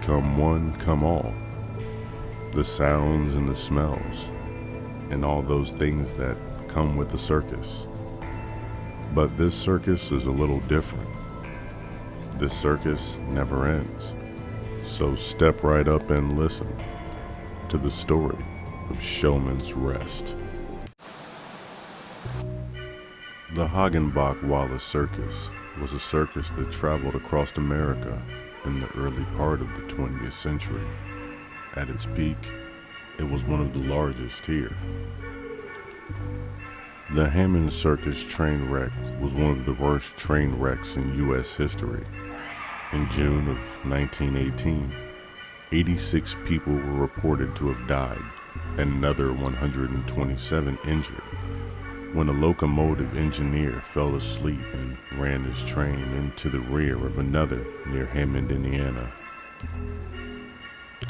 come one, come all. The sounds and the smells, and all those things that come with the circus. But this circus is a little different. This circus never ends. So step right up and listen to the story of Showmen's Rest. The Hagenbeck-Wallace Circus was a circus that traveled across America in the early part of the 20th century. At its peak, it was one of the largest here. The Hammond Circus train wreck was one of the worst train wrecks in U.S. history. In June of 1918, 86 people were reported to have died and another 127 injured when a locomotive engineer fell asleep and ran his train into the rear of another near Hammond, Indiana.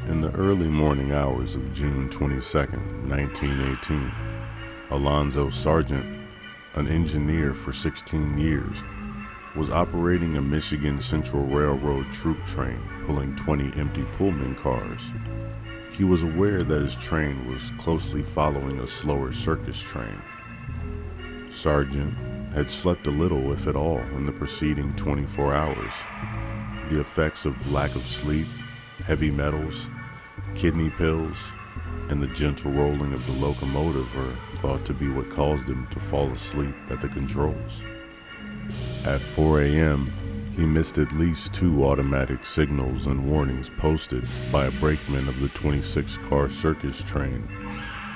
In the early morning hours of June 22, 1918, Alonzo Sargent, an engineer for 16 years, was operating a Michigan Central Railroad troop train pulling 20 empty Pullman cars. He was aware that his train was closely following a slower circus train. Sargent had slept a little, if at all, in the preceding 24 hours. The effects of lack of sleep, heavy metals, kidney pills, and the gentle rolling of the locomotive are thought to be what caused him to fall asleep at the controls. At 4 a.m., he missed at least 2 automatic signals and warnings posted by a brakeman of the 26-car circus train,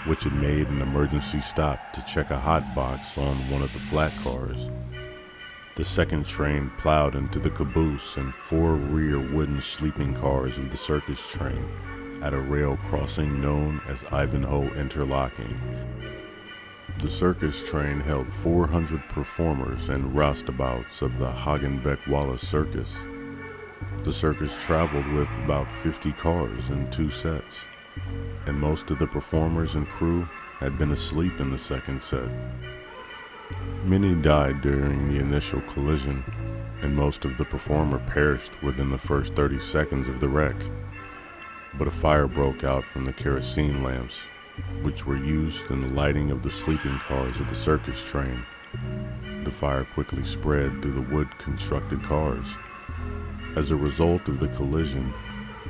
which had made an emergency stop to check a hot box on one of the flat cars. The second train plowed into the caboose and 4 rear wooden sleeping cars of the circus train at a rail crossing known as Ivanhoe Interlocking. The circus train held 400 performers and roustabouts of the Hagenbeck-Wallace Circus. The circus traveled with about 50 cars in 2 sets, and most of the performers and crew had been asleep in the second set. Many died during the initial collision, and most of the performers perished within the first 30 seconds of the wreck. But a fire broke out from the kerosene lamps, which were used in the lighting of the sleeping cars of the circus train. The fire quickly spread through the wood-constructed cars. As a result of the collision,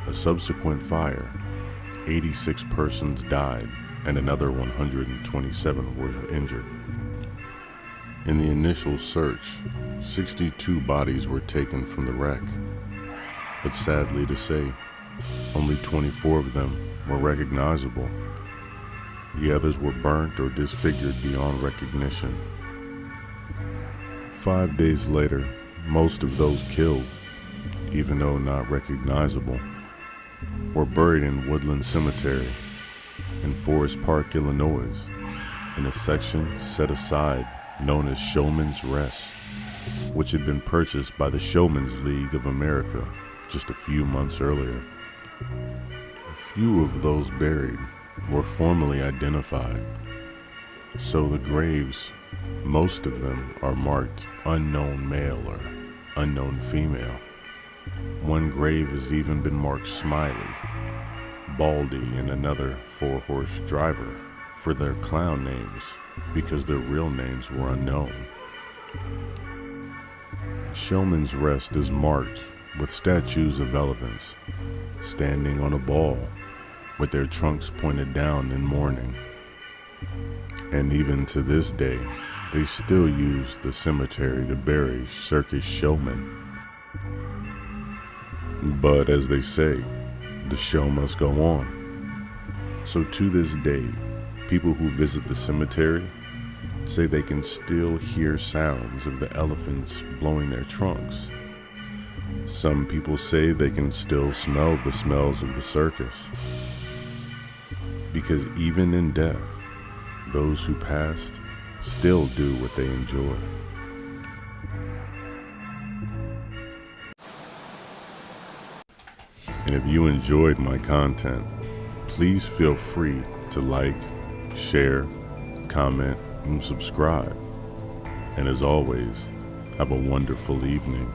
a subsequent fire, 86 persons died and another 127 were injured. In the initial search, 62 bodies were taken from the wreck, but sadly to say, only 24 of them were recognizable. The others were burnt or disfigured beyond recognition. 5 days later, most of those killed, even though not recognizable, were buried in Woodland Cemetery in Forest Park, Illinois, in a section set aside known as Showmen's Rest, which had been purchased by the Showmen's League of America just a few months earlier. A few of those buried were formally identified, so the graves, most of them are marked unknown male or unknown female. One grave has even been marked Smiley, Baldy, and another 4-horse driver for their clown names because their real names were unknown. Showmen's Rest is marked with statues of elephants standing on a ball with their trunks pointed down in mourning. And even to this day, they still use the cemetery to bury circus showmen. But as they say, the show must go on. So to this day, people who visit the cemetery say they can still hear sounds of the elephants blowing their trunks. Some people say they can still smell the smells of the circus. Because even in death, those who passed still do what they enjoy. And if you enjoyed my content, please feel free to like, share, comment, and subscribe. And as always, have a wonderful evening.